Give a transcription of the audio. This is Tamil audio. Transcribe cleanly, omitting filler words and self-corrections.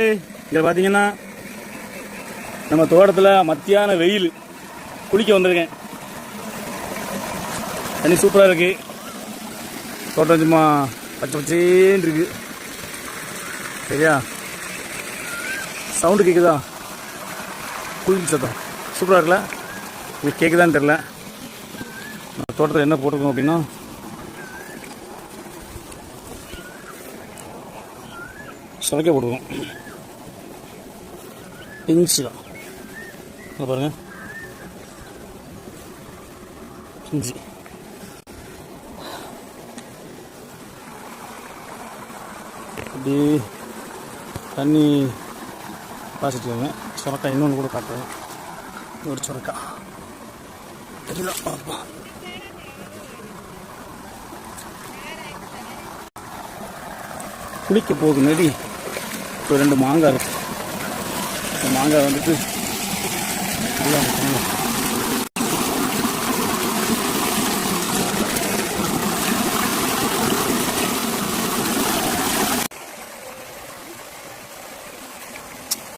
இங்கே பார்த்தீங்கன்னா நம்ம தோட்டத்தில் மத்தியான வெயில் குளிக்க வந்திருக்கேன். தண்ணி சூப்பராக இருக்குது. தோட்டம் சும்மா பச்சை பச்சேன்னு இருக்கு. சரியா? சவுண்டு கேட்குதா? குளிக்க சத்தம் சூப்பராக இருக்குல்ல? இது கேட்குதான்னு தெரில. தோட்டத்தில் என்ன போட்டிருக்கோம் அப்படின்னா சுரைக்காய் போட்டுருக்கோம். இஞ்சி தான் பாருங்கள், இஞ்சி அப்படி தண்ணி பாய்ச்சிட்டுருங்க. சுரக்காய் இன்னொன்று கூட காட்டுறேன். ஒரு சுரக்காய் தெரியல. குளிக்க போகுது நெடி. இப்போ 2 மாங்காய் இருக்குது. மாங்காய் வந்துட்டு